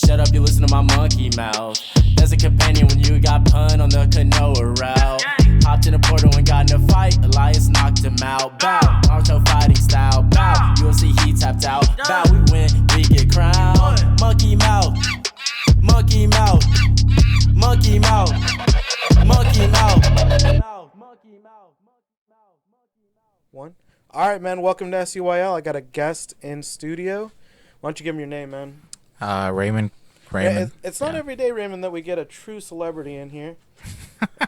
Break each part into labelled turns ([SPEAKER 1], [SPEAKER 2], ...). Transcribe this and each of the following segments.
[SPEAKER 1] shut up, you listen to my monkey mouth. There's a companion when you got pun on the canoa route. Hopped in a portal and got in a fight, Elias knocked him out. Bow, Naruto fighting style. Bow, UFC he tapped out. Bow, we win, we get crowned. Monkey mouth, monkey mouth, monkey mouth, monkey mouth.
[SPEAKER 2] One. All right, man. Welcome to SUYL. I got a guest in studio. Why don't you give him your name, man?
[SPEAKER 3] Raymond.
[SPEAKER 2] Yeah, it's not every day, Raymond, that we get a true celebrity in here.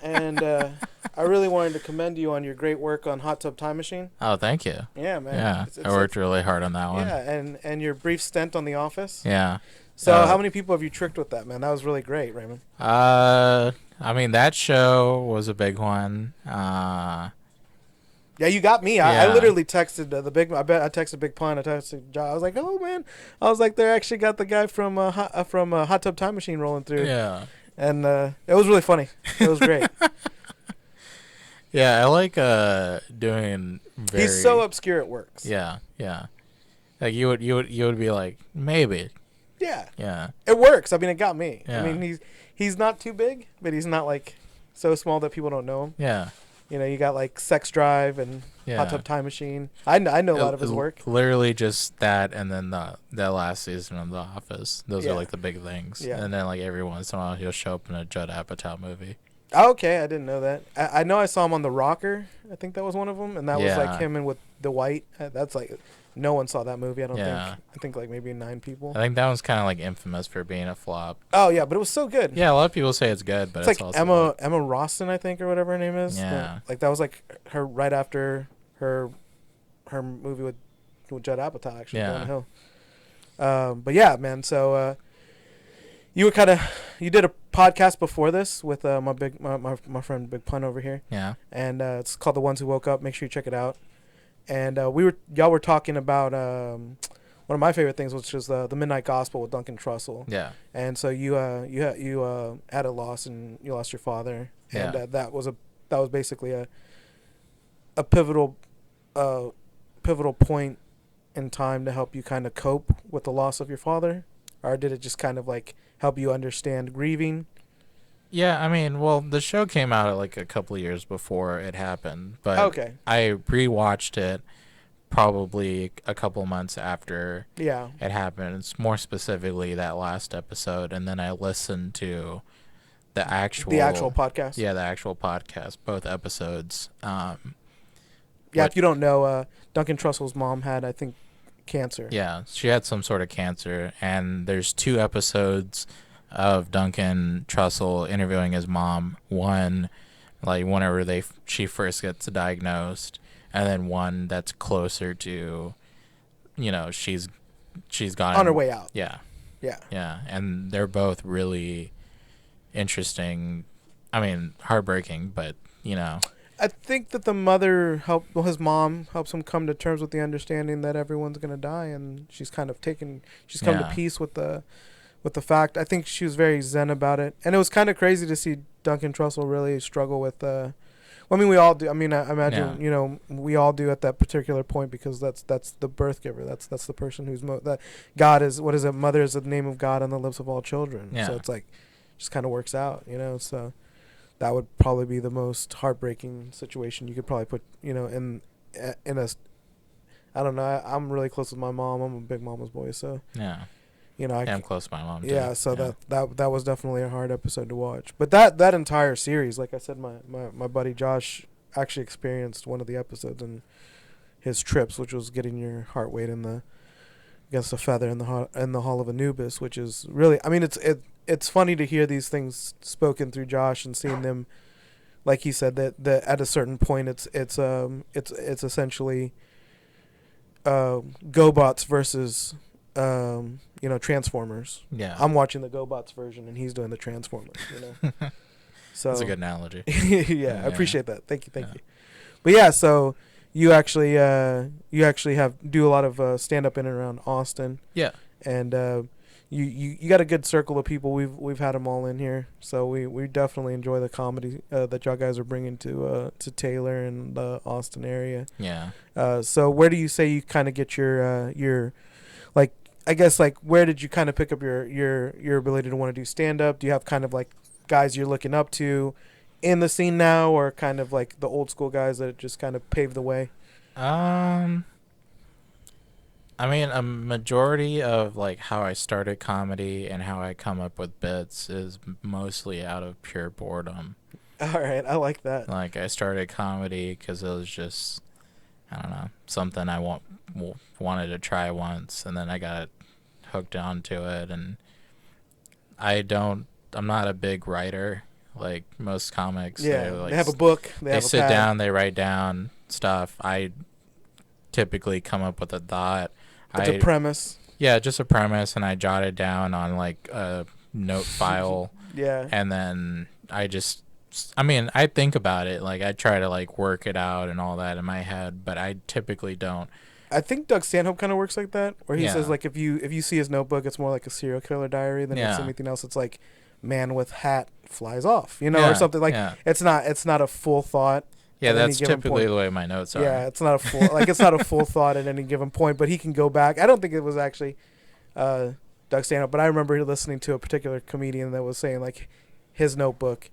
[SPEAKER 2] And I really wanted to commend you on your great work on Hot Tub Time Machine.
[SPEAKER 3] Oh, thank you.
[SPEAKER 2] Yeah, man.
[SPEAKER 3] Yeah, I worked really hard on that one.
[SPEAKER 2] Yeah, and your brief stint on The Office.
[SPEAKER 3] Yeah.
[SPEAKER 2] So how many people have you tricked with that, man? That was really great, Raymond.
[SPEAKER 3] I mean, that show was a big one.
[SPEAKER 2] Yeah, you got me.
[SPEAKER 3] Yeah.
[SPEAKER 2] I literally texted the big. I texted Big Pun. I texted John. I was like, "Oh man!" I was like, "They actually got the guy from Hot Tub Time Machine rolling through."
[SPEAKER 3] Yeah.
[SPEAKER 2] And it was really funny. It was great.
[SPEAKER 3] Yeah, I like doing.
[SPEAKER 2] He's so obscure it works.
[SPEAKER 3] Yeah, yeah. Like you would be like, maybe.
[SPEAKER 2] Yeah.
[SPEAKER 3] Yeah.
[SPEAKER 2] It works. I mean, it got me.
[SPEAKER 3] Yeah.
[SPEAKER 2] I mean, he's not too big, but he's not like so small that people don't know him.
[SPEAKER 3] Yeah.
[SPEAKER 2] You know, you got like Sex Drive and Hot Tub Time Machine. I know a lot of his work.
[SPEAKER 3] Literally just that, and then that last season of The Office. Those are like the big things.
[SPEAKER 2] Yeah.
[SPEAKER 3] And then like every once in a while he'll show up in a Judd Apatow movie.
[SPEAKER 2] Oh, okay, I didn't know that. I know I saw him on The Rocker. I think that was one of them, and that was like him and with the white. That's like no one saw that movie. I don't think. I think like maybe 9 people.
[SPEAKER 3] I think that one's kind of like infamous for being a flop.
[SPEAKER 2] Oh yeah, but it was so good.
[SPEAKER 3] Yeah, a lot of people say it's good, but
[SPEAKER 2] it's like
[SPEAKER 3] also
[SPEAKER 2] Emma Roston, I think, or whatever her name is.
[SPEAKER 3] Yeah.
[SPEAKER 2] Like that was like her right after her movie with Judd Apatow, actually.
[SPEAKER 3] Yeah.
[SPEAKER 2] Going to Hill. But yeah, man. So you did a podcast before this with my friend Big Pun over here.
[SPEAKER 3] Yeah.
[SPEAKER 2] And it's called The Ones Who Woke Up. Make sure you check it out. And y'all were talking about one of my favorite things, which is the Midnight Gospel with Duncan Trussell.
[SPEAKER 3] Yeah.
[SPEAKER 2] And so you had a loss, and you lost your father.
[SPEAKER 3] Yeah.
[SPEAKER 2] And that was basically a pivotal point in time to help you kind of cope with the loss of your father, or did it just kind of like help you understand grieving?
[SPEAKER 3] Yeah, I mean, well, the show came out like a couple of years before it happened, but
[SPEAKER 2] Okay.
[SPEAKER 3] I rewatched it probably a couple months after it happened. It's more specifically that last episode, and then I listened to the actual
[SPEAKER 2] podcast.
[SPEAKER 3] Yeah, the actual podcast, both episodes.
[SPEAKER 2] If you don't know, Duncan Trussell's mom had, I think, cancer.
[SPEAKER 3] Yeah, she had some sort of cancer, and there's 2 episodes of Duncan Trussell interviewing his mom. One, like whenever she first gets diagnosed, and then one that's closer to, she's gone
[SPEAKER 2] on her way out.
[SPEAKER 3] Yeah.
[SPEAKER 2] Yeah.
[SPEAKER 3] Yeah, and they're both really interesting. I mean, heartbreaking, but
[SPEAKER 2] I think that his mom helps him come to terms with the understanding that everyone's gonna die, and she's come to peace with the fact. I think she was very zen about it, and it was kind of crazy to see Duncan Trussell really struggle with. I mean, we all do. I mean, I imagine we all do at that particular point, because that's the birth giver. That's the person who's that God is. What is it? Mother is the name of God on the lips of all children.
[SPEAKER 3] Yeah.
[SPEAKER 2] So it's like, just kind of works out, So that would probably be the most heartbreaking situation you could probably put, in a. I don't know. I'm really close with my mom. I'm a big mama's boy, so.
[SPEAKER 3] Yeah.
[SPEAKER 2] I'm
[SPEAKER 3] close to my mom too.
[SPEAKER 2] Yeah, so that was definitely a hard episode to watch. But that entire series, like I said, my buddy Josh actually experienced one of the episodes in his trips, which was getting your heart weight against a feather in the Hall of Anubis, which is really, I mean, it's funny to hear these things spoken through Josh and seeing them, like he said, that at a certain point it's essentially GoBots versus Transformers.
[SPEAKER 3] Yeah.
[SPEAKER 2] I'm watching the GoBots version, and he's doing the Transformers. So
[SPEAKER 3] that's a good analogy.
[SPEAKER 2] I appreciate that. Thank you. But yeah, so you actually do a lot of stand up in and around Austin.
[SPEAKER 3] Yeah.
[SPEAKER 2] And you got a good circle of people. We've had them all in here, so we definitely enjoy the comedy that y'all guys are bringing to Taylor and the Austin area.
[SPEAKER 3] Yeah.
[SPEAKER 2] So where do you say you kind of get your like? I guess like where did you kind of pick up your ability to want to do stand up? Do you have kind of like guys you're looking up to in the scene now, or kind of like the old school guys that just kind of paved the way?
[SPEAKER 3] I mean, a majority of like how I started comedy and how I come up with bits is mostly out of pure boredom.
[SPEAKER 2] All right, I like that.
[SPEAKER 3] Like I started comedy because it was just, I don't know, something I wanted to try once, and then I got hooked onto it. And I'm not a big writer like most comics.
[SPEAKER 2] Yeah,
[SPEAKER 3] like,
[SPEAKER 2] they have a book.
[SPEAKER 3] They sit down, they write down stuff. I typically come up with a thought.
[SPEAKER 2] It's a premise.
[SPEAKER 3] Yeah, just a premise, and I jot it down on like a note file.
[SPEAKER 2] Yeah.
[SPEAKER 3] And then I think about it. Like I try to like work it out and all that in my head, but I typically don't.
[SPEAKER 2] I think Doug Stanhope kind of works like that, where he
[SPEAKER 3] Yeah.
[SPEAKER 2] says like if you see his notebook, it's more like a serial killer diary than it's
[SPEAKER 3] Yeah.
[SPEAKER 2] anything else. It's like man with hat flies off, or
[SPEAKER 3] Yeah,
[SPEAKER 2] something like
[SPEAKER 3] yeah.
[SPEAKER 2] It's not a full thought.
[SPEAKER 3] Yeah,
[SPEAKER 2] at any
[SPEAKER 3] that's
[SPEAKER 2] given
[SPEAKER 3] typically
[SPEAKER 2] point.
[SPEAKER 3] the way my notes are.
[SPEAKER 2] Yeah, it's not a full it's not a full thought at any given point, but he can go back. I don't think it was actually Doug Stanhope, but I remember listening to a particular comedian that was saying like his notebook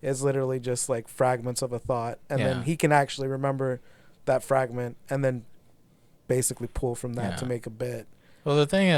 [SPEAKER 2] is literally just like fragments of a thought, and then
[SPEAKER 3] Yeah.
[SPEAKER 2] he can actually remember that fragment and then basically pull from that
[SPEAKER 3] Yeah.
[SPEAKER 2] to make a bit.
[SPEAKER 3] Well, the thing,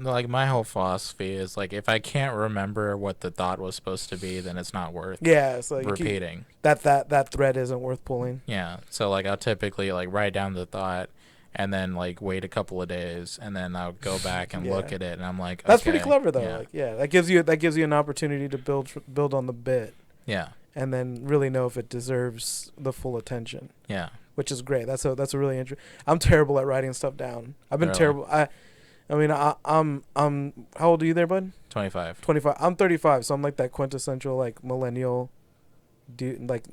[SPEAKER 3] like my whole philosophy is like if I can't remember what the thought was supposed to be, then it's not worth
[SPEAKER 2] Yeah, so
[SPEAKER 3] repeating.
[SPEAKER 2] that thread isn't worth pulling.
[SPEAKER 3] Yeah, so like I'll typically like write down the thought, and then like wait a couple of days, and then I'll go back and
[SPEAKER 2] Yeah.
[SPEAKER 3] look at it, and I'm like,
[SPEAKER 2] That's
[SPEAKER 3] okay,
[SPEAKER 2] pretty clever though.
[SPEAKER 3] Yeah.
[SPEAKER 2] Like, that gives you an opportunity to build on the bit,
[SPEAKER 3] Yeah.
[SPEAKER 2] and then really know if it deserves the full attention,
[SPEAKER 3] Yeah.
[SPEAKER 2] which is great. That's a really interesting. I'm terrible at writing stuff down. I've been
[SPEAKER 3] Really?
[SPEAKER 2] terrible. I'm how old are you there, bud?
[SPEAKER 3] 25.
[SPEAKER 2] 25. I'm 35, so I'm like that quintessential like millennial dude, like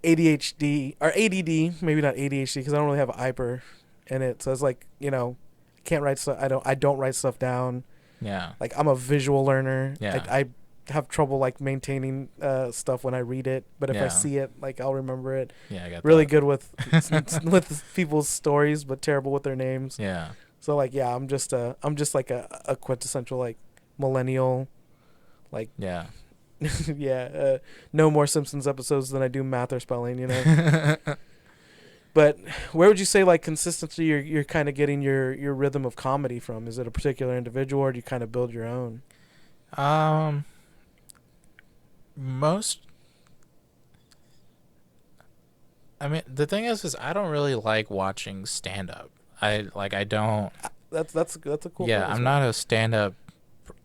[SPEAKER 2] ADHD or ADD, maybe not ADHD because I don't really have hyper in it. So it's like, can't write stuff. I don't write stuff down.
[SPEAKER 3] Yeah.
[SPEAKER 2] Like I'm a visual learner.
[SPEAKER 3] Yeah.
[SPEAKER 2] I have trouble like maintaining stuff when I read it, but if I
[SPEAKER 3] Yeah.
[SPEAKER 2] see it, like I'll remember it.
[SPEAKER 3] Yeah, I got
[SPEAKER 2] Really
[SPEAKER 3] that.
[SPEAKER 2] good with with people's stories, but terrible with their names.
[SPEAKER 3] Yeah.
[SPEAKER 2] So like I'm just like a quintessential like millennial, like
[SPEAKER 3] Yeah.
[SPEAKER 2] yeah, no more Simpsons episodes than I do math or spelling, But where would you say like consistency you're kind of getting your rhythm of comedy from? Is it a particular individual, or do you kind of build your own?
[SPEAKER 3] The thing is I don't really like watching stand up. I don't.
[SPEAKER 2] That's a cool.
[SPEAKER 3] Yeah,
[SPEAKER 2] premise,
[SPEAKER 3] I'm
[SPEAKER 2] man.
[SPEAKER 3] not a stand up.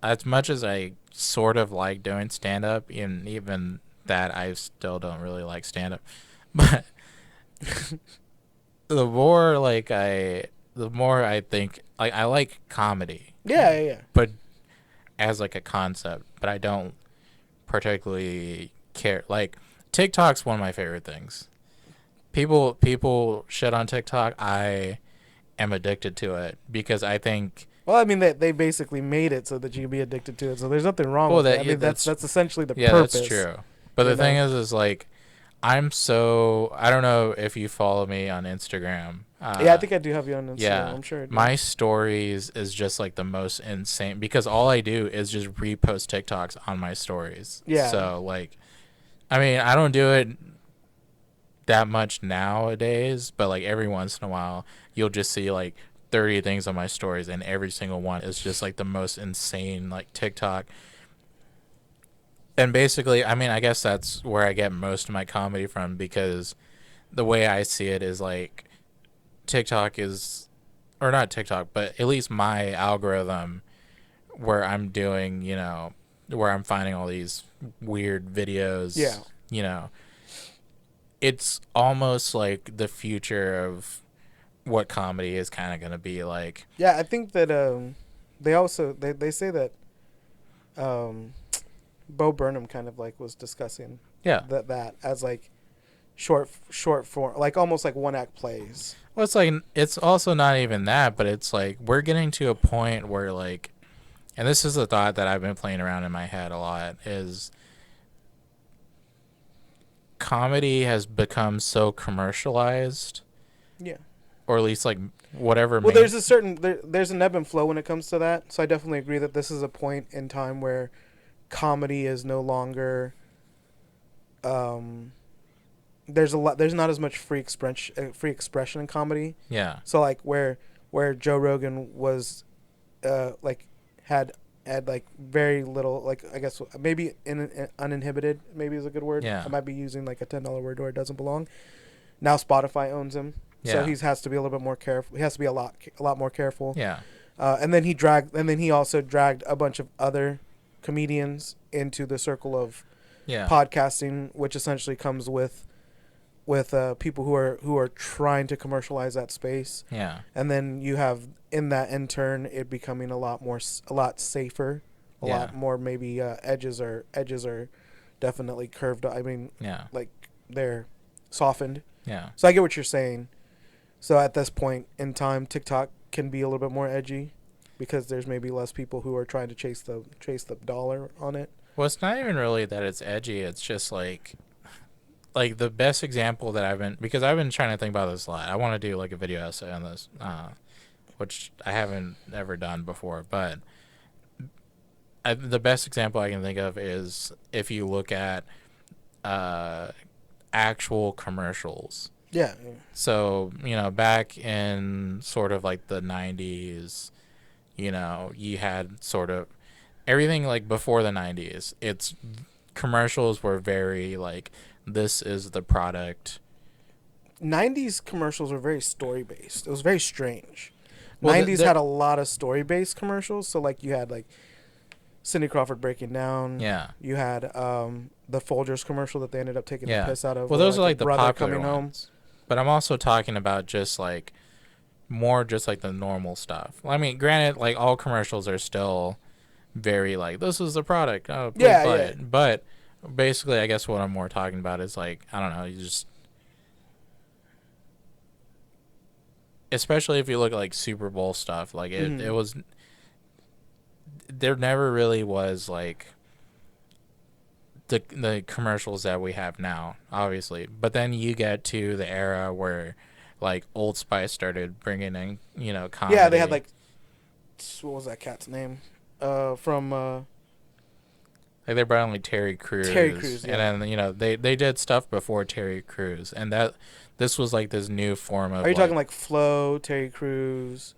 [SPEAKER 3] As much as I sort of like doing stand up, and even that I still don't really like stand up. But the more I think like I like comedy.
[SPEAKER 2] Yeah.
[SPEAKER 3] But as like a concept, but I don't particularly care. Like TikTok's one of my favorite things. People shit on TikTok. I am addicted to it because I think.
[SPEAKER 2] Well, I mean, they basically made it so that you can be addicted to it. So there's nothing wrong with that. I mean, that's essentially the purpose.
[SPEAKER 3] That's true. But the thing is like, I don't know if you follow me on Instagram.
[SPEAKER 2] Yeah, I think I do have you on Instagram.
[SPEAKER 3] Yeah,
[SPEAKER 2] I'm sure.
[SPEAKER 3] My stories is just like the most insane because all I do is just repost TikToks on my stories.
[SPEAKER 2] Yeah.
[SPEAKER 3] So like, I mean, I don't do it that much nowadays, but like every once in a while, you'll just see like 30 things on my stories, and every single one is just like the most insane like TikTok. And basically, I mean, I guess that's where I get most of my comedy from, because the way I see it is like TikTok is, or not TikTok, but at least my algorithm where I'm doing, where I'm finding all these weird videos.
[SPEAKER 2] Yeah.
[SPEAKER 3] It's almost like the future of what comedy is kind of going to be like.
[SPEAKER 2] Yeah, I think that they say that Bo Burnham kind of like was discussing that as like short form, like almost like one act plays.
[SPEAKER 3] Well, it's like, it's also not even that, but it's like we're getting to a point where like, and this is a thought that I've been playing around in my head a lot, is comedy has become so commercialized.
[SPEAKER 2] Yeah.
[SPEAKER 3] or at least like whatever.
[SPEAKER 2] Well, there's a certain there's an ebb and flow when it comes to that. So I definitely agree that this is a point in time where comedy is no longer. There's not as much free expression in comedy.
[SPEAKER 3] Yeah.
[SPEAKER 2] So like where Joe Rogan was, like had like very little, like I guess maybe uninhibited maybe is a good word.
[SPEAKER 3] Yeah.
[SPEAKER 2] I might be using like a $10 word where it doesn't belong. Now Spotify owns him, so he has to be a little bit more careful. He has to be a lot more careful.
[SPEAKER 3] Yeah.
[SPEAKER 2] And then he also dragged a bunch of other comedians into the circle of podcasting, which essentially comes with people who are trying to commercialize that space.
[SPEAKER 3] Yeah.
[SPEAKER 2] And then you have in turn it becoming a lot safer, a lot more maybe edges are definitely curved. I mean, like they're softened.
[SPEAKER 3] Yeah.
[SPEAKER 2] So I get what you're saying. So at this point in time, TikTok can be a little bit more edgy because there's maybe less people who are trying to chase the dollar on it.
[SPEAKER 3] Well, it's not even really that it's edgy. It's just like the best example that because I've been trying to think about this a lot. I want to do like a video essay on this, which I haven't ever done before. But the best example I can think of is if you look at actual commercials.
[SPEAKER 2] Yeah.
[SPEAKER 3] So, back in sort of like the 90s, you had sort of everything like before the 90s. It's commercials were very like, this is the product.
[SPEAKER 2] 90s commercials were very story based. It was very strange.
[SPEAKER 3] Well,
[SPEAKER 2] 90s had a lot of story based commercials. So like you had like Cindy Crawford breaking down.
[SPEAKER 3] Yeah.
[SPEAKER 2] You had the Folgers commercial that they ended up taking the piss out of.
[SPEAKER 3] Well, those are like the popular
[SPEAKER 2] coming
[SPEAKER 3] ones. But I'm also talking about just like more just like the normal stuff. I mean, granted, like all commercials are still very like, this is the product. Oh, please buy it. But basically, I guess what I'm more talking about is like, I don't know, you just, especially if you look at like Super Bowl stuff, like it was, there never really was like the commercials that we have now, obviously. But then you get to the era where like Old Spice started bringing in, comedy.
[SPEAKER 2] Yeah, they had like, what was that cat's name? From
[SPEAKER 3] like they brought in like Terry Crews. And then they did stuff before Terry Crews, and this was like this new form of.
[SPEAKER 2] Are you talking like Flo, Terry Crews?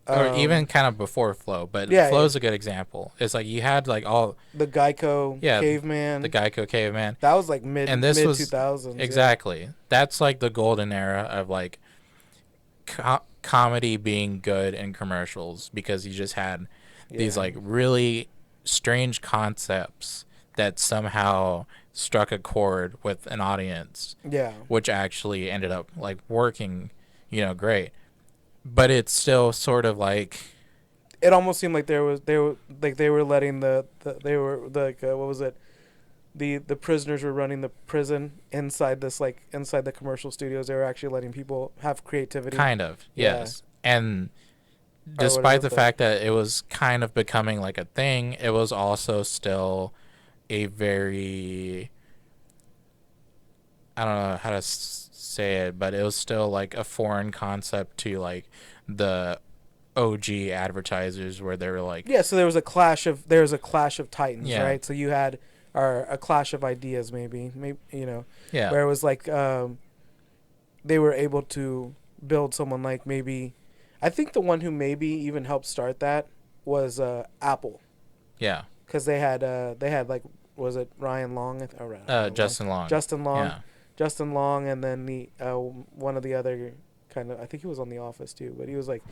[SPEAKER 3] Or even kind of before Flo, but Flo's a good example. It's like you had like all
[SPEAKER 2] the Geico caveman.
[SPEAKER 3] The Geico caveman.
[SPEAKER 2] That was like mid 2000s.
[SPEAKER 3] Exactly. Yeah. That's like the golden era of like comedy being good in commercials, because you just had these like really strange concepts that somehow struck a chord with an audience. Yeah. Which actually ended up like working, great. But it's still sort of like,
[SPEAKER 2] it almost seemed like they were letting the prisoners were running the prison inside the commercial studios. They were actually letting people have creativity.
[SPEAKER 3] Kind of, yes. And despite the fact that it was kind of becoming like a thing, it was also still a very, I don't know how to say it, but it was still like a foreign concept to like the OG advertisers, where they were like,
[SPEAKER 2] so there was a clash of titans, right? So you had a clash of ideas, maybe where it was like they were able to build someone like, maybe I think the one who maybe even helped start that was Apple. Yeah, because they had like, was it Ryan Long?
[SPEAKER 3] Justin Long.
[SPEAKER 2] Justin Long, and then the one of the other kind of, I think he was on The Office too, but he was like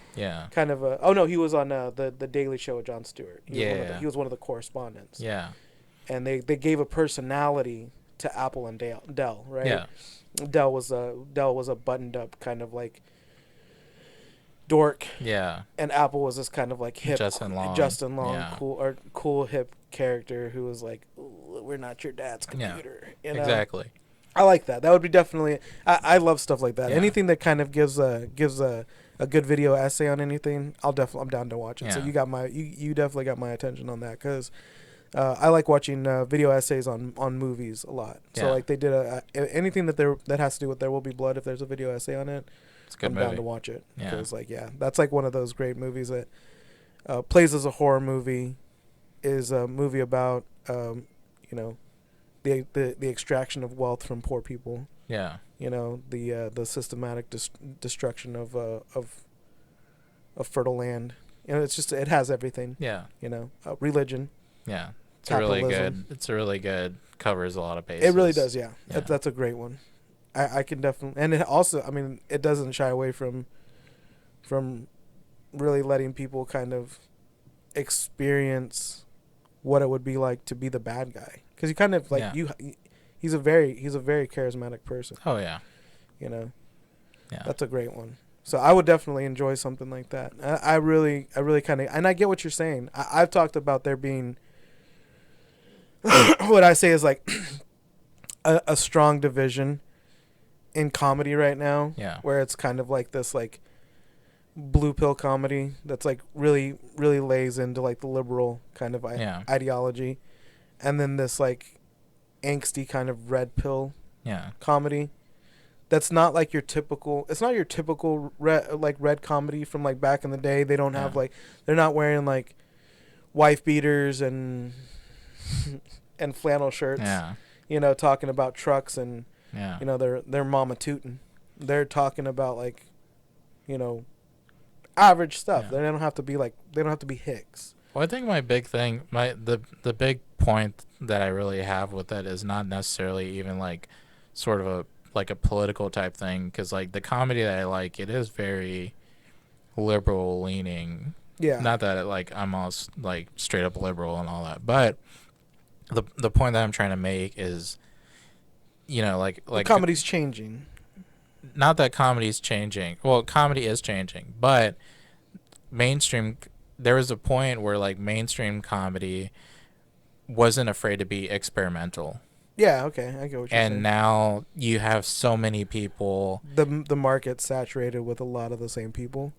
[SPEAKER 2] kind of he was on the Daily Show with Jon Stewart. He was one of the correspondents. Yeah, and they gave a personality to Apple and Dell, right? Yeah, Dell was a buttoned up kind of like dork. Yeah, and Apple was this kind of like hip Justin Long, cool hip character who was like, we're not your dad's computer.
[SPEAKER 3] Exactly.
[SPEAKER 2] I like that. That would be definitely. I love stuff like that. Yeah. Anything that kind of gives a good video essay on anything, I'm down to watch it. Yeah. So you definitely got my attention on that, because I like watching video essays on movies a lot.
[SPEAKER 3] Yeah.
[SPEAKER 2] So like they did anything that has to do with There Will Be Blood. If there's a video essay on it,
[SPEAKER 3] It's a good
[SPEAKER 2] I'm
[SPEAKER 3] movie.
[SPEAKER 2] down to watch it.
[SPEAKER 3] Yeah.
[SPEAKER 2] Because that's like one of those great movies that plays as a horror movie, is a movie about you know, the extraction of wealth from poor people.
[SPEAKER 3] Yeah.
[SPEAKER 2] You know, the systematic destruction of fertile land. You know, it has everything.
[SPEAKER 3] Yeah.
[SPEAKER 2] You know, religion.
[SPEAKER 3] Yeah. It's
[SPEAKER 2] Capitalism.
[SPEAKER 3] a really good, covers a lot of bases.
[SPEAKER 2] It really does, yeah.
[SPEAKER 3] Yeah.
[SPEAKER 2] That's a great one. I can definitely, and it also, I mean, it doesn't shy away from really letting people kind of experience what it would be like to be the bad guy, because you kind of like he's a very charismatic person.
[SPEAKER 3] Oh yeah.
[SPEAKER 2] You know.
[SPEAKER 3] Yeah.
[SPEAKER 2] That's a great one. So I would definitely enjoy something like that. I really kind of, and I get what you're saying. I've talked about there being what I say is like a strong division in comedy right now.
[SPEAKER 3] Yeah.
[SPEAKER 2] Where it's kind of like this like blue pill comedy that's like really lays into like the liberal kind of ideology, and then this like angsty kind of red pill comedy that's not like your typical, it's not your typical red comedy from like back in the day. They don't have like, they're not wearing like wife beaters and and flannel shirts, you know, talking about trucks and you know, they're mama tootin'. They're talking about like, you know, average stuff. They don't have to be like, they don't have to be hicks.
[SPEAKER 3] Well, I think my big thing, the big point that I really have with it is not necessarily even like sort of a political type thing, because like the comedy that I like, it is very liberal leaning. Yeah. Not that I'm all like straight up liberal and all that, but the point that I'm trying to make is, you know, like
[SPEAKER 2] comedy's changing.
[SPEAKER 3] Not that comedy's changing. Well, comedy is changing, but mainstream. There was a point where like mainstream comedy wasn't afraid to be experimental.
[SPEAKER 2] Yeah, okay, I get what you're saying.
[SPEAKER 3] And now you have so many people.
[SPEAKER 2] The market's saturated with a lot of the same people.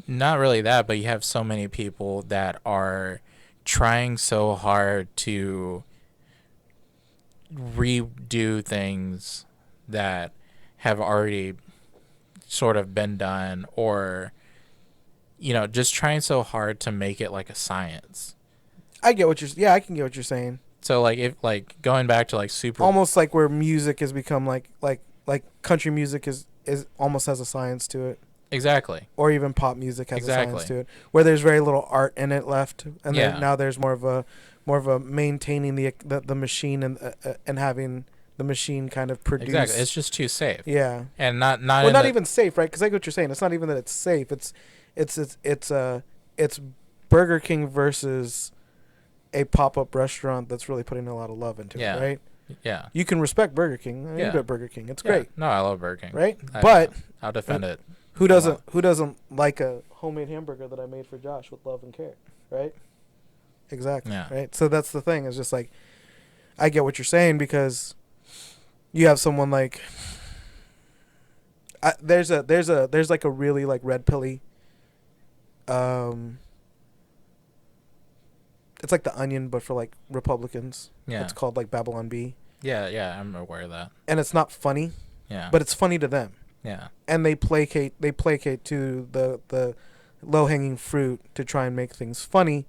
[SPEAKER 3] Not really that, but you have so many people that are trying so hard to redo things that have already sort of been done, or, you know, just trying so hard to make it like a science.
[SPEAKER 2] I can get what you're saying.
[SPEAKER 3] So like if like going back to like super
[SPEAKER 2] almost like where music has become like country music is almost has a science to it.
[SPEAKER 3] Exactly.
[SPEAKER 2] Or even pop music has a science to it, where there's very little art in it left, and now there's more of a maintaining the machine and having the machine kind of produce.
[SPEAKER 3] Exactly. It's just too safe.
[SPEAKER 2] Yeah.
[SPEAKER 3] And not
[SPEAKER 2] even safe, right? Because I get what you're saying. It's not even that it's safe. It's Burger King versus a pop-up restaurant that's really putting a lot of love into it, right?
[SPEAKER 3] Yeah.
[SPEAKER 2] You can respect Burger King. I eat at Burger King. It's great.
[SPEAKER 3] No, I love Burger King.
[SPEAKER 2] Right? But
[SPEAKER 3] I'll defend it.
[SPEAKER 2] Who doesn't like a homemade hamburger that I made for Josh with love and care, right? Exactly. Yeah. Right? So that's the thing. It's just like, I get what you're saying, because you have someone like there's like a really like red pilly it's like The Onion, but for like Republicans. Yeah. It's called like Babylon Bee.
[SPEAKER 3] Yeah, I'm aware of that.
[SPEAKER 2] And it's not funny.
[SPEAKER 3] Yeah.
[SPEAKER 2] But it's funny to them.
[SPEAKER 3] Yeah.
[SPEAKER 2] And they placate to the low-hanging fruit to try and make things funny.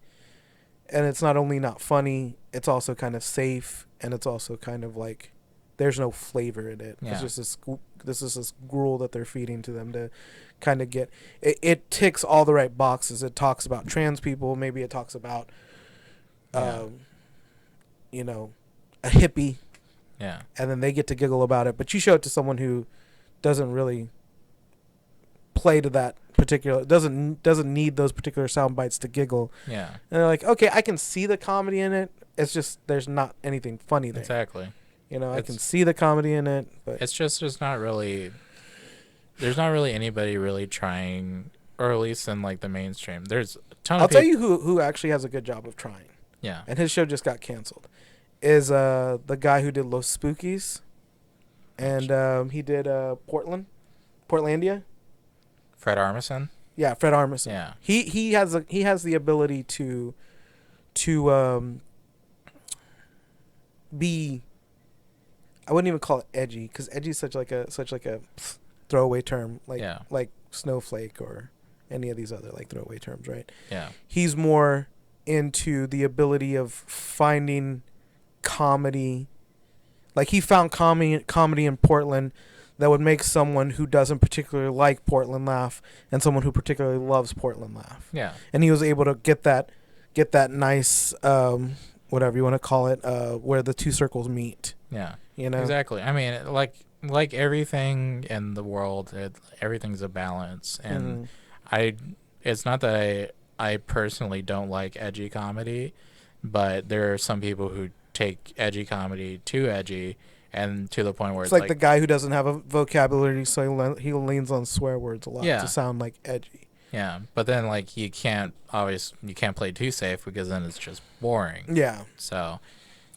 [SPEAKER 2] And it's not only not funny, it's also kind of safe, and it's also kind of like there's no flavor in it. Yeah. It's just this gruel that they're feeding to them to kind of get it ticks all the right boxes. It talks about trans people, maybe it talks about you know, a hippie.
[SPEAKER 3] Yeah.
[SPEAKER 2] And then they get to giggle about it. But you show it to someone who doesn't really play to that particular, doesn't need those particular sound bites to giggle.
[SPEAKER 3] Yeah.
[SPEAKER 2] And they're like, okay, I can see the comedy in it. It's just there's not anything funny there.
[SPEAKER 3] Exactly.
[SPEAKER 2] You know, I can see the comedy in it, but
[SPEAKER 3] it's just there's not really anybody really trying, or at least in like the mainstream. There's a ton
[SPEAKER 2] I'll tell you who actually has a good job of trying.
[SPEAKER 3] Yeah.
[SPEAKER 2] And his show just got canceled. Is the guy who did Los Spookies, and he did Portlandia.
[SPEAKER 3] Fred Armisen.
[SPEAKER 2] Yeah, Fred Armisen.
[SPEAKER 3] Yeah.
[SPEAKER 2] He has the ability to be. I wouldn't even call it edgy, because edgy is such like a throwaway term, like snowflake or any of these other like throwaway terms, right?
[SPEAKER 3] Yeah.
[SPEAKER 2] He's more into the ability of finding comedy. Like, he found comedy in Portland that would make someone who doesn't particularly like Portland laugh, and someone who particularly loves Portland laugh.
[SPEAKER 3] Yeah.
[SPEAKER 2] And he was able to get that nice whatever you want to call it, where the two circles meet.
[SPEAKER 3] Yeah.
[SPEAKER 2] You know?
[SPEAKER 3] Exactly. I mean, like everything in the world, everything's a balance, and it's not that I personally don't like edgy comedy, but there are some people who take edgy comedy too edgy, and to the point where
[SPEAKER 2] it's like the guy who doesn't have a vocabulary, so he leans on swear words a lot to sound like edgy.
[SPEAKER 3] Yeah, but then like you can't play too safe, because then it's just boring.
[SPEAKER 2] Yeah.
[SPEAKER 3] So,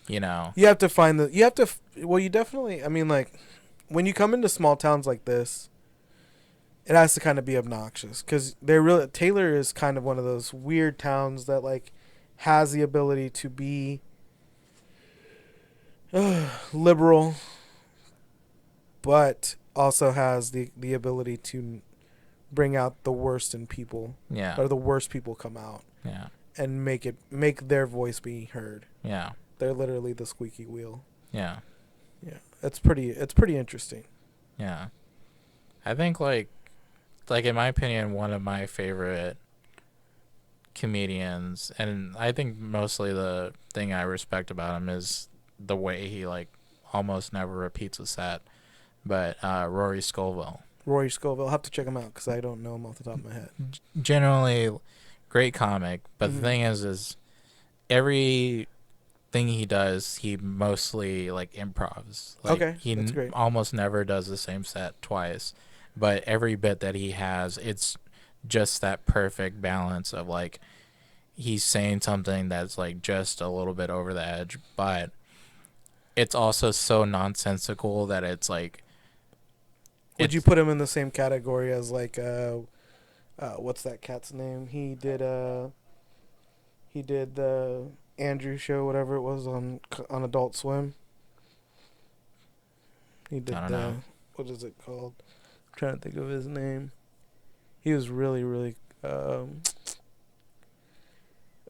[SPEAKER 3] you know,
[SPEAKER 2] you have to find you definitely, I mean, like, when you come into small towns like this, it has to kind of be obnoxious, because Taylor is kind of one of those weird towns that like has the ability to be liberal, but also has the ability to bring out the worst in people.
[SPEAKER 3] Yeah.
[SPEAKER 2] Or the worst people come out.
[SPEAKER 3] Yeah.
[SPEAKER 2] And make their voice be heard.
[SPEAKER 3] Yeah.
[SPEAKER 2] They're literally the squeaky wheel.
[SPEAKER 3] Yeah.
[SPEAKER 2] Yeah. It's pretty interesting.
[SPEAKER 3] Yeah. I think like in my opinion, one of my favorite comedians, and I think mostly the thing I respect about him is the way he like almost never repeats a set, but Rory Scovel. I'll have to check him out, because I don't know him off the top of my head. Generally great comic, but the thing is every thing he does, he mostly like improvs. Like,
[SPEAKER 2] okay, that's great.
[SPEAKER 3] Almost never does the same set twice, but every bit that he has, it's just that perfect balance of like he's saying something that's like just a little bit over the edge, but it's also so nonsensical that it's like.
[SPEAKER 2] Would you put him in the same category as like what's that cat's name? He did the Andrew show, whatever it was, on Adult Swim. He did
[SPEAKER 3] I don't know.
[SPEAKER 2] What is it called? I'm trying to think of his name. He was really, really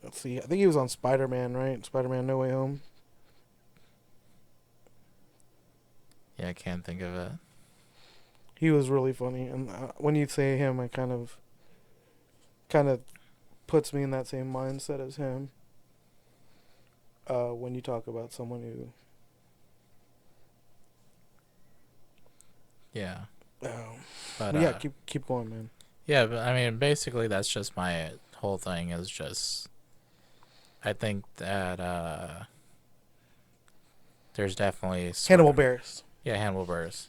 [SPEAKER 2] let's see. I think he was on Spider-Man, right? Spider-Man No Way Home.
[SPEAKER 3] Yeah, I can't think of it.
[SPEAKER 2] He was really funny, and when you say him, I kind of puts me in that same mindset as him. When you talk about someone who,
[SPEAKER 3] yeah,
[SPEAKER 2] but yeah, keep going, man.
[SPEAKER 3] Yeah, but I mean, basically, that's just my whole thing. Is just, I think that there's definitely
[SPEAKER 2] Hannibal Buress.
[SPEAKER 3] Yeah, Hannibal Buress.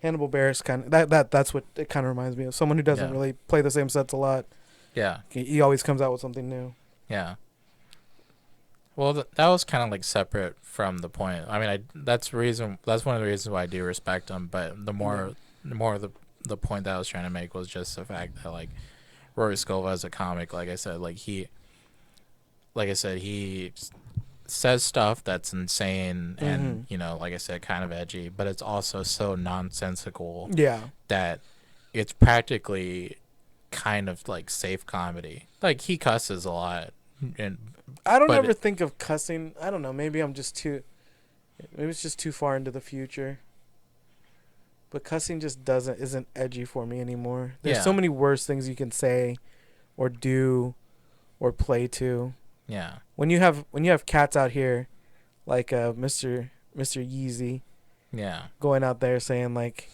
[SPEAKER 2] Hannibal Buress kind of that's what it kind of reminds me of. Someone who doesn't really play the same sets a lot.
[SPEAKER 3] Yeah.
[SPEAKER 2] He always comes out with something new.
[SPEAKER 3] Yeah. Well, that was kind of like separate from the point. I mean, that's one of the reasons why I do respect him. But the more the point that I was trying to make was just the fact that like Rory Scovel as a comic, like I said, he says stuff that's insane and like I said, kind of edgy, but it's also so nonsensical that it's practically kind of like safe comedy. Like, he cusses a lot, and
[SPEAKER 2] I don't ever think of cussing. I don't know, maybe it's just too far into the future, but cussing just isn't edgy for me anymore. There's so many worse things you can say or do or play to.
[SPEAKER 3] Yeah.
[SPEAKER 2] When you have cats out here, like Mr. Yeezy, going out there saying like,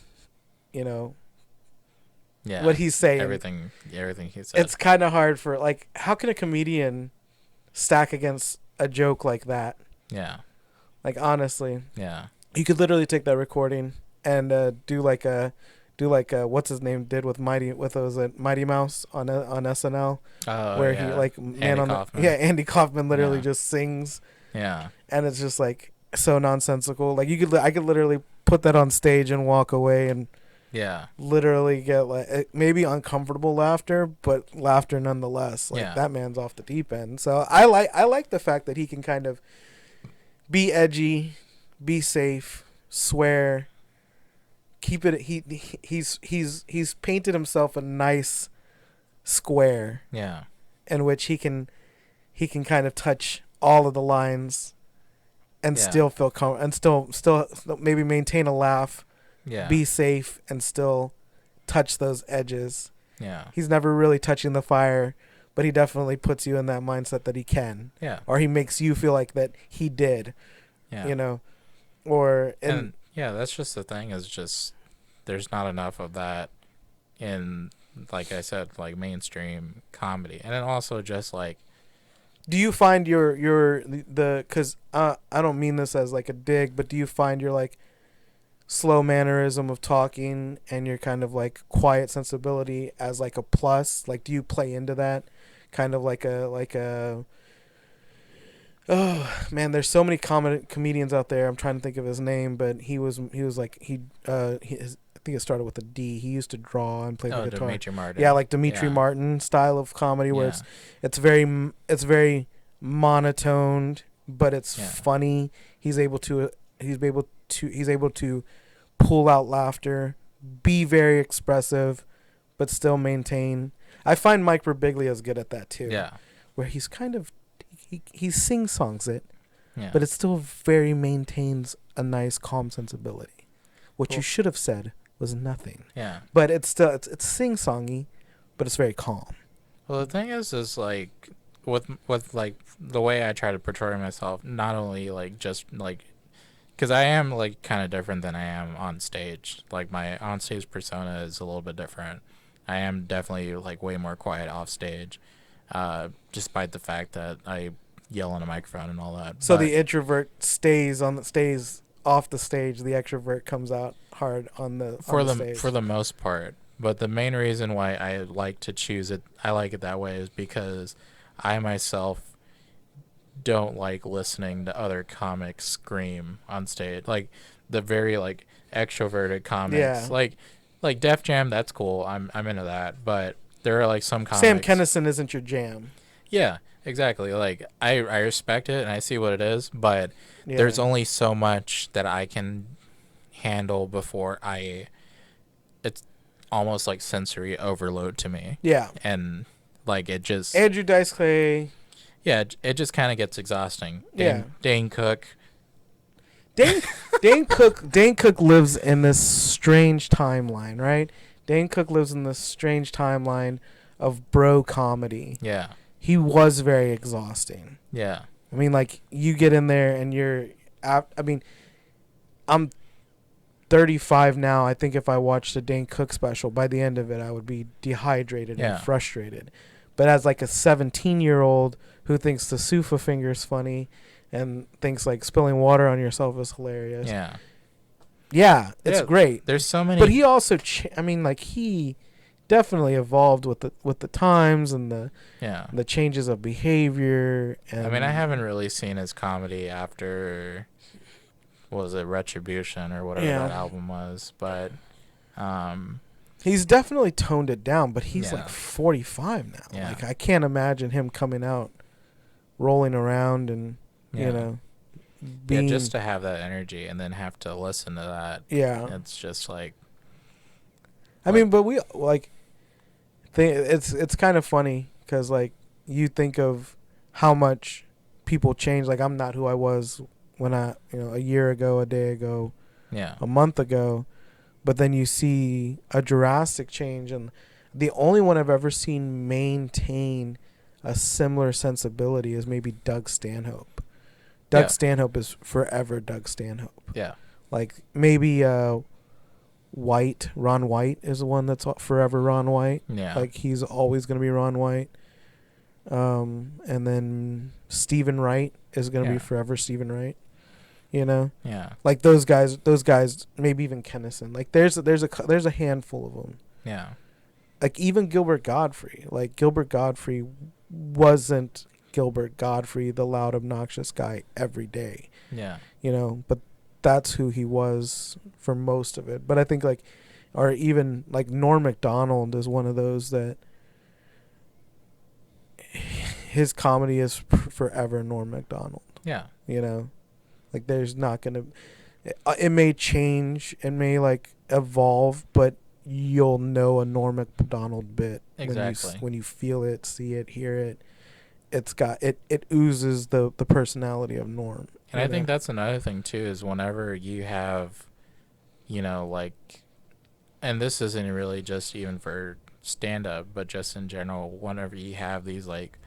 [SPEAKER 2] what he's saying,
[SPEAKER 3] everything he says.
[SPEAKER 2] It's kind of hard for like, how can a comedian stack against a joke like that? Yeah. Like, honestly. Yeah. You could literally take that recording and do like what's his name did with Mighty Mouse on SNL, where he like Andy Kaufman literally just sings, and it's just like so nonsensical. Like, I could literally put that on stage and walk away and literally get like maybe uncomfortable laughter, but laughter nonetheless. Like, that man's off the deep end. So I like the fact that he can kind of be edgy, be safe, swear, keep it. He's painted himself a nice square.
[SPEAKER 3] Yeah.
[SPEAKER 2] In which he can kind of touch all of the lines, and still feel and still maybe maintain a laugh.
[SPEAKER 3] Yeah.
[SPEAKER 2] Be safe and still touch those edges.
[SPEAKER 3] Yeah.
[SPEAKER 2] He's never really touching the fire, but he definitely puts you in that mindset that he can.
[SPEAKER 3] Yeah.
[SPEAKER 2] Or he makes you feel like that he did.
[SPEAKER 3] Yeah.
[SPEAKER 2] You know, or
[SPEAKER 3] and yeah, that's just the thing. Is just there's not enough of that in, like I said, like mainstream comedy, and then also just like.
[SPEAKER 2] Do you find because I don't mean this as like a dig, but do you find your like slow mannerism of talking and your kind of like quiet sensibility as like a plus? Like, do you play into that kind of like a oh man, there's so many comedians out there. I'm trying to think of his name, but he was like I think it started with a D. He used to draw and play the guitar.
[SPEAKER 3] Dimitri Martin.
[SPEAKER 2] Yeah, like Dimitri Martin style of comedy where it's very monotoned, but it's funny. He's able to pull out laughter, be very expressive, but still maintain. I find Mike Birbiglia is good at that too.
[SPEAKER 3] Yeah.
[SPEAKER 2] Where he's kind of he sing-songs it,
[SPEAKER 3] Yeah.
[SPEAKER 2] but it still very maintains a nice calm sensibility. What you should have said was nothing.
[SPEAKER 3] Yeah.
[SPEAKER 2] But it's still it's sing-songy, but it's very calm.
[SPEAKER 3] Well, the thing is like with like the way I try to portray myself, not only like just like, because I am like kind of different than I am on stage. Like my on stage persona is a little bit different. I am definitely like way more quiet off stage, despite the fact that I yell on a microphone and all that.
[SPEAKER 2] So the introvert stays off the stage. The extrovert comes out hard on the stage.
[SPEAKER 3] For the most part. But the main reason why I like to choose it, I like it that way, is because I myself don't like listening to other comics scream on stage. Like the very like extroverted comics.
[SPEAKER 2] Yeah.
[SPEAKER 3] Like Def Jam, that's cool. I'm into that. But there are like some comics.
[SPEAKER 2] Sam Kinison isn't your jam.
[SPEAKER 3] Yeah, exactly. Like I respect it and I see what it is, but there's only so much that I can handle before it's almost like sensory overload to me.
[SPEAKER 2] Yeah.
[SPEAKER 3] And like it just
[SPEAKER 2] Andrew Dice Clay.
[SPEAKER 3] Yeah, it just kind of gets exhausting. Dane Cook.
[SPEAKER 2] Dane Cook lives in this strange timeline, right? Dane Cook lives in this strange timeline of bro comedy.
[SPEAKER 3] Yeah.
[SPEAKER 2] He was very exhausting.
[SPEAKER 3] Yeah.
[SPEAKER 2] I mean, like, you get in there and I'm 35 now. I think if I watched a Dane Cook special, by the end of it, I would be dehydrated and frustrated. But as like a 17-year-old who thinks the Sufa finger's funny and thinks like spilling water on yourself is hilarious.
[SPEAKER 3] Yeah.
[SPEAKER 2] Yeah, it's great.
[SPEAKER 3] There's so many.
[SPEAKER 2] But he also, he definitely evolved with the times and the changes of behavior. And
[SPEAKER 3] I mean, I haven't really seen his comedy after, what was it, Retribution or whatever that album was, but
[SPEAKER 2] he's definitely toned it down, but he's like 45 now.
[SPEAKER 3] Yeah.
[SPEAKER 2] Like, I can't imagine him coming out rolling around and being
[SPEAKER 3] just to have that energy and then have to listen to that.
[SPEAKER 2] Yeah.
[SPEAKER 3] It's just like,
[SPEAKER 2] I mean, but we like it's kind of funny because like you think of how much people change. Like, I'm not who I was when a year ago, a day ago, a month ago, but then you see a drastic change, and the only one I've ever seen maintain a similar sensibility is maybe Doug Stanhope. Doug Stanhope is forever Doug Stanhope.
[SPEAKER 3] Yeah. Like
[SPEAKER 2] maybe Ron White is the one that's forever Ron White.
[SPEAKER 3] Yeah.
[SPEAKER 2] Like, he's always going to be Ron White. And then Stephen Wright is going to be forever Stephen Wright. Yeah. Like those guys, maybe even Kennison. Like there's a handful of them.
[SPEAKER 3] Yeah.
[SPEAKER 2] Like even Gilbert Godfrey. Like Gilbert Godfrey wasn't Gilbert Godfrey, the loud, obnoxious guy every day.
[SPEAKER 3] Yeah.
[SPEAKER 2] But that's who he was for most of it. But I think or even like Norm Macdonald is one of those that his comedy is forever Norm Macdonald.
[SPEAKER 3] Yeah.
[SPEAKER 2] Like there's not gonna. It may change, it may like evolve, but you'll know a Norm Macdonald bit
[SPEAKER 3] Exactly.
[SPEAKER 2] when you feel it, see it, hear it. It's got it. It oozes the personality of Norm.
[SPEAKER 3] And I think that's another thing too, is whenever you have, like, and this isn't really just even for stand up, but just in general, whenever you have these like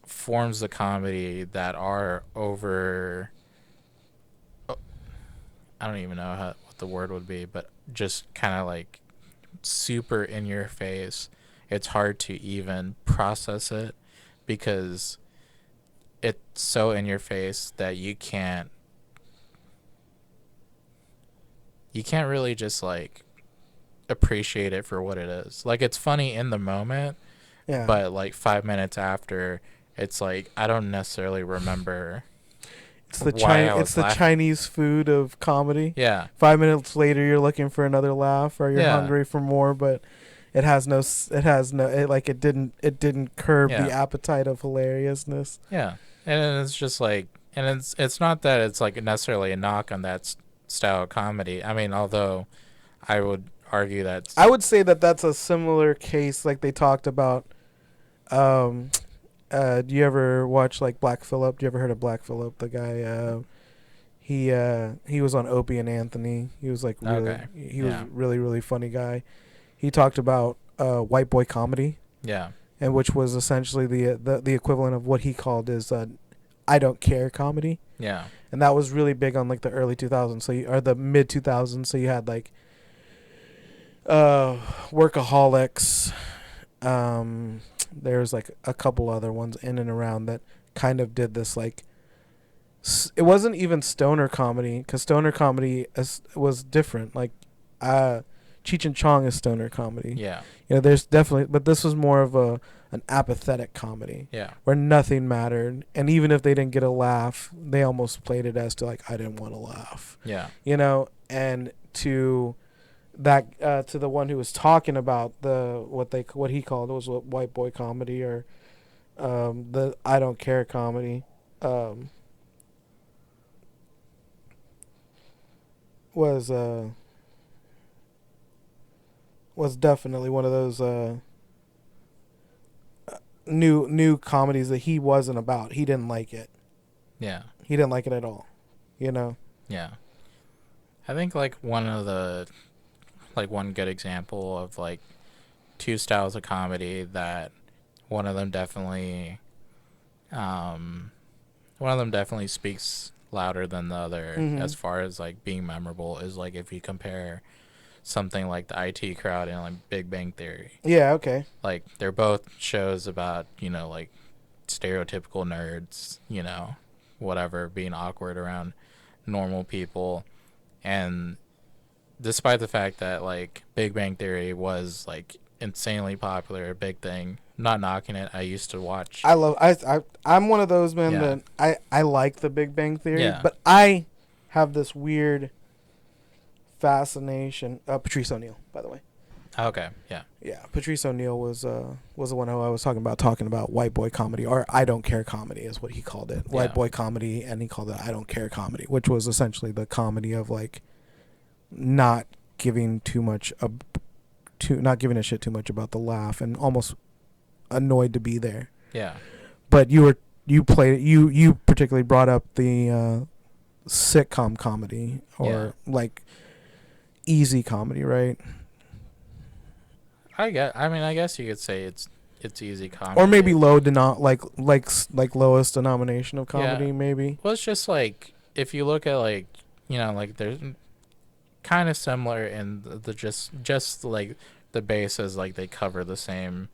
[SPEAKER 3] forms of comedy that are over, I don't even know what the word would be, but just kind of like super in your face, it's hard to even process it because it's so in your face that you can't really just like appreciate it for what it is. Like it's funny in the moment,
[SPEAKER 2] Yeah.
[SPEAKER 3] but like 5 minutes after, it's like I don't necessarily remember.
[SPEAKER 2] It's the Chinese food of comedy.
[SPEAKER 3] Yeah.
[SPEAKER 2] 5 minutes later, you're looking for another laugh, or you're hungry for more, but it didn't curb the appetite of hilariousness.
[SPEAKER 3] Yeah, and it's just like, and it's not that it's like necessarily a knock on that style of comedy. I mean, although I would argue that
[SPEAKER 2] I would say that that's a similar case, like they talked about. Do you ever watch like Black Phillip? Do you ever heard of Black Phillip? The guy, he was on Opie and Anthony. He was like was really, really funny guy. He talked about white boy comedy.
[SPEAKER 3] Yeah.
[SPEAKER 2] And which was essentially the equivalent of what he called is I don't care comedy.
[SPEAKER 3] Yeah.
[SPEAKER 2] And that was really big on like the early 2000s, or the mid 2000s. So you had like Workaholics. There's like a couple other ones in and around that kind of did this like. It wasn't even stoner comedy, because stoner comedy was different. Like, Cheech and Chong is stoner comedy.
[SPEAKER 3] Yeah.
[SPEAKER 2] There's definitely, but this was more of an apathetic comedy.
[SPEAKER 3] Yeah.
[SPEAKER 2] Where nothing mattered, and even if they didn't get a laugh, they almost played it as to like, I didn't want to laugh.
[SPEAKER 3] Yeah.
[SPEAKER 2] And to that to the one who was talking about what he called was white boy comedy, or the I don't care comedy. Was definitely one of those new comedies that he wasn't about. He didn't like it.
[SPEAKER 3] Yeah.
[SPEAKER 2] He didn't like it at all.
[SPEAKER 3] Yeah. I think like one good example of like two styles of comedy that one of them definitely speaks louder than the other as far as like being memorable is like if you compare something like the IT Crowd and like Big Bang Theory.
[SPEAKER 2] Yeah, okay.
[SPEAKER 3] Like they're both shows about, like stereotypical nerds, whatever, being awkward around normal people. And despite the fact that like Big Bang Theory was like insanely popular, a big thing, not knocking it. I used to watch. I'm one of those men that I like the Big Bang Theory, but I have this weird fascination. Patrice O'Neal, by the way. Okay, yeah.
[SPEAKER 2] Yeah, Patrice O'Neal was the one who I was talking about white boy comedy, or I don't care comedy is what he called it. White boy comedy, and he called it I don't care comedy, which was essentially the comedy of like not giving not giving a shit too much about the laugh, and almost annoyed to be there.
[SPEAKER 3] Yeah.
[SPEAKER 2] But you particularly brought up the sitcom comedy, or like easy comedy, right?
[SPEAKER 3] I guess you could say it's easy comedy,
[SPEAKER 2] or maybe like lowest denomination of comedy, maybe.
[SPEAKER 3] Well, it's just like if you look at like like there's kind of similar in the just like the bases, like they cover the same.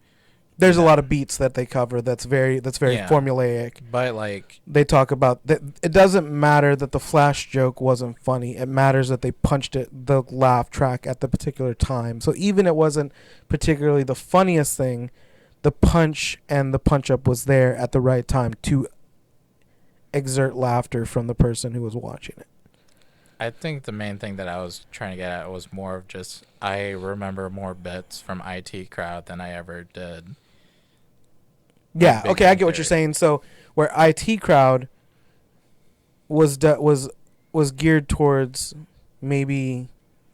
[SPEAKER 2] There's a lot of beats that they cover that's very formulaic.
[SPEAKER 3] But like
[SPEAKER 2] they talk about that, it doesn't matter that the flash joke wasn't funny. It matters that they punched the laugh track at the particular time. So even it wasn't particularly the funniest thing, the punch and the punch up was there at the right time to exert laughter from the person who was watching it.
[SPEAKER 3] I think the main thing that I was trying to get at was more of just I remember more bits from IT Crowd than I ever did.
[SPEAKER 2] Yeah, okay, I get what you're saying. So where IT Crowd was geared towards maybe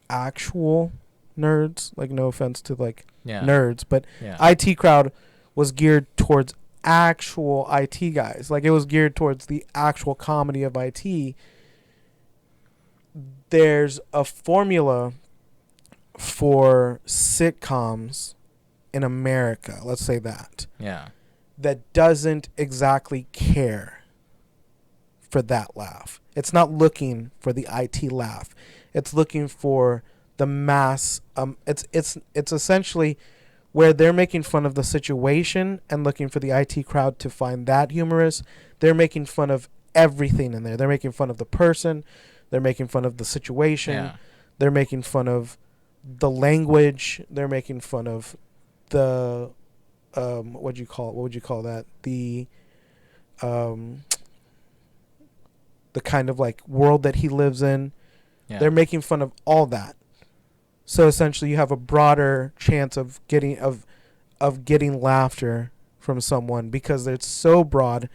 [SPEAKER 2] actual nerds. Like, no offense to like nerds, but IT crowd was geared towards actual IT guys. Like, it was geared towards the actual comedy of IT. There's a formula for sitcoms in America, let's say that.
[SPEAKER 3] Yeah.
[SPEAKER 2] That doesn't exactly care for that laugh. It's not looking for the IT laugh. It's looking for the mass. It's essentially where they're making fun of the situation and looking for the IT crowd to find that humorous. They're making fun of everything in there. They're making fun of the person. They're making fun of the situation.
[SPEAKER 3] Yeah.
[SPEAKER 2] They're making fun of the language. They're making fun of the what would you call that? The kind of like world that he lives in. Yeah. They're making fun of all that. So essentially you have a broader chance of getting laughter from someone because it's so broad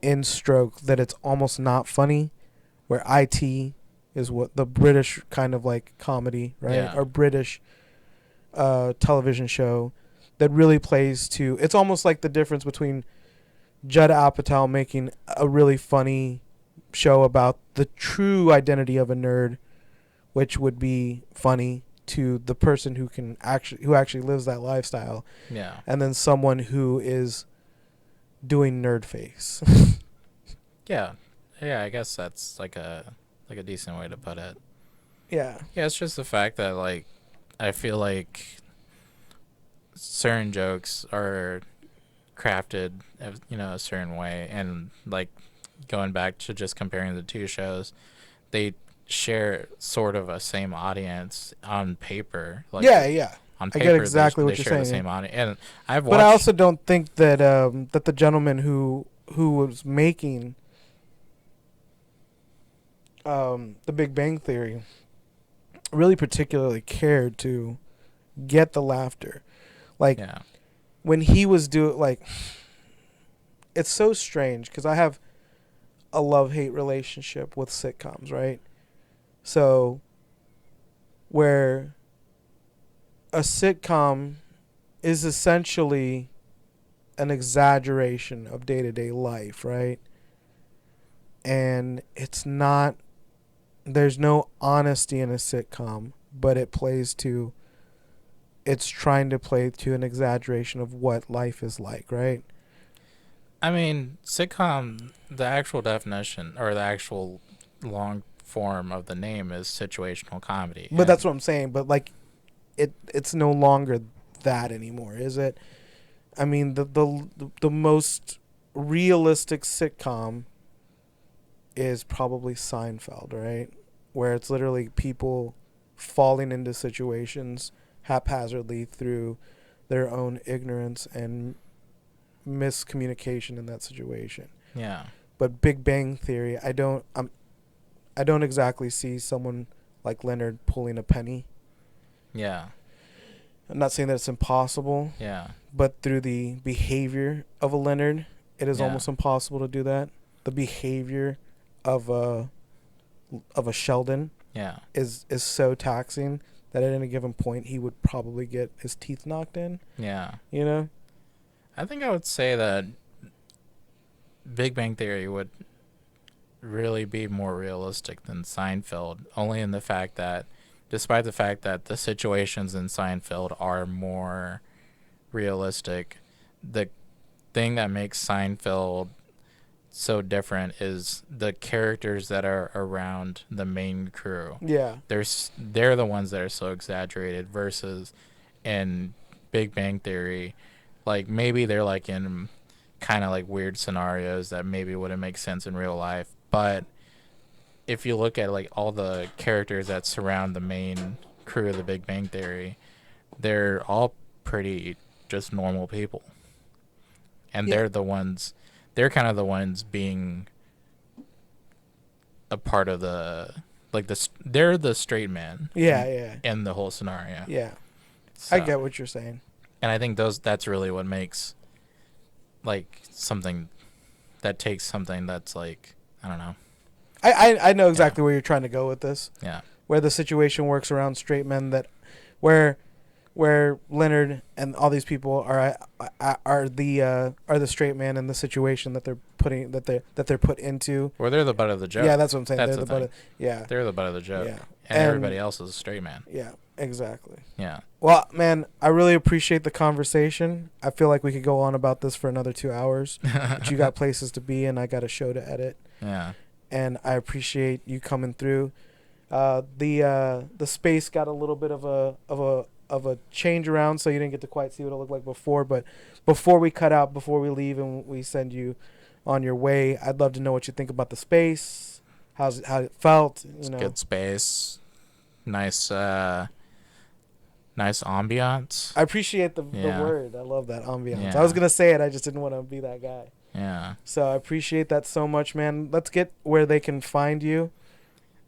[SPEAKER 2] in stroke that it's almost not funny, where IT is what the British kind of like comedy, right?
[SPEAKER 3] Yeah.
[SPEAKER 2] Or British television show that really plays to, it's almost like the difference between Judd Apatow making a really funny show about the true identity of a nerd, which would be funny to the person who actually lives that lifestyle.
[SPEAKER 3] Yeah.
[SPEAKER 2] And then someone who is doing nerd face.
[SPEAKER 3] Yeah. Yeah, I guess that's like a decent way to put it.
[SPEAKER 2] Yeah.
[SPEAKER 3] Yeah, it's just the fact that like I feel like certain jokes are crafted, a certain way, and like going back to just comparing the two shows, they share sort of a same audience on paper. Like,
[SPEAKER 2] yeah.
[SPEAKER 3] On paper,
[SPEAKER 2] I get exactly what
[SPEAKER 3] they
[SPEAKER 2] you're
[SPEAKER 3] share
[SPEAKER 2] saying.
[SPEAKER 3] the same audience, and I've watched.
[SPEAKER 2] But I also don't think that that the gentleman who was making The Big Bang Theory really particularly cared to get the laughter. Like, when he was doing, like, it's so strange because I have a love-hate relationship with sitcoms, right? So, where a sitcom is essentially an exaggeration of day-to-day life, right? And it's not, there's no honesty in a sitcom, but it's trying to play to an exaggeration of what life is like, right?
[SPEAKER 3] I mean, sitcom, the actual definition or the actual long form of the name is situational comedy.
[SPEAKER 2] But that's what I'm saying. But like, it's no longer that anymore, is it? I mean, the most realistic sitcom is probably Seinfeld, right? Where it's literally people falling into situations haphazardly through their own ignorance and miscommunication in that situation.
[SPEAKER 3] Yeah.
[SPEAKER 2] But Big Bang Theory, I don't exactly see someone like Leonard pulling a penny.
[SPEAKER 3] Yeah.
[SPEAKER 2] I'm not saying that it's impossible.
[SPEAKER 3] Yeah.
[SPEAKER 2] But through the behavior of a Leonard, it is almost impossible to do that. The behavior of a Sheldon is so taxing that at any given point he would probably get his teeth knocked in.
[SPEAKER 3] Yeah.
[SPEAKER 2] You know?
[SPEAKER 3] I think I would say that Big Bang Theory would really be more realistic than Seinfeld, only in the fact that despite the fact that the situations in Seinfeld are more realistic, the thing that makes Seinfeld so different is the characters that are around the main crew.
[SPEAKER 2] Yeah.
[SPEAKER 3] They're the ones that are so exaggerated versus in Big Bang Theory, like maybe they're like in kind of like weird scenarios that maybe wouldn't make sense in real life, but if you look at like all the characters that surround the main crew of the Big Bang Theory, they're all pretty just normal people. And they're kind of the ones being a part of they're the straight man.
[SPEAKER 2] Yeah.
[SPEAKER 3] In the whole scenario.
[SPEAKER 2] Yeah.
[SPEAKER 3] So,
[SPEAKER 2] I get what you're saying.
[SPEAKER 3] And I think that's really what makes like something that takes something that's like, I don't know.
[SPEAKER 2] I know exactly where you're trying to go with this.
[SPEAKER 3] Yeah.
[SPEAKER 2] Where the situation works around straight men that, where Leonard and all these people are the straight man in the situation that they're put into.
[SPEAKER 3] Or they're the butt of the joke.
[SPEAKER 2] Yeah, that's what I'm saying.
[SPEAKER 3] That's
[SPEAKER 2] they're the butt of, yeah.
[SPEAKER 3] They're the butt of the joke.
[SPEAKER 2] Yeah.
[SPEAKER 3] And everybody else is a straight man.
[SPEAKER 2] Yeah, exactly.
[SPEAKER 3] Yeah.
[SPEAKER 2] Well, man, I really appreciate the conversation. I feel like we could go on about this for another 2 hours. But you got places to be and I got a show to edit.
[SPEAKER 3] Yeah.
[SPEAKER 2] And I appreciate you coming through. The space got a little bit of a change around, so you didn't get to quite see what it looked like before. But before we cut out, before we leave and we send you on your way, I'd love to know what you think about the space. How it felt.
[SPEAKER 3] It's good space. Nice ambiance.
[SPEAKER 2] I appreciate the word. I love that ambiance.
[SPEAKER 3] Yeah.
[SPEAKER 2] I was gonna say it, I just didn't want to be that guy.
[SPEAKER 3] Yeah.
[SPEAKER 2] So I appreciate that so much, man. Let's get where they can find you,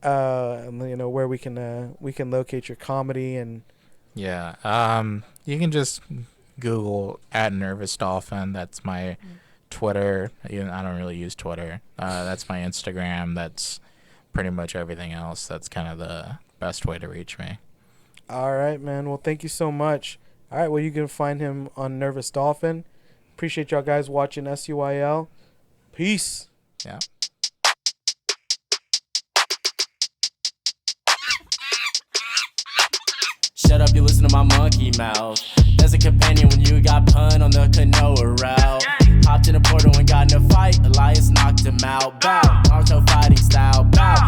[SPEAKER 2] and where we can locate your comedy and.
[SPEAKER 3] Yeah. You can just Google @NervousDolphin. That's my Twitter. I don't really use Twitter. That's my Instagram. That's pretty much everything else. That's kind of the best way to reach me.
[SPEAKER 2] All right, man. Well, thank you so much. All right, well, you can find him on Nervous Dolphin. Appreciate y'all guys watching SUYL. Peace.
[SPEAKER 3] Yeah.
[SPEAKER 1] Shut up, you listen to my monkey mouth. There's a companion when you got pun on the canoa route. Hopped in a portal and got in a fight. Elias knocked him out. Bow. Naruto fighting style. Bow.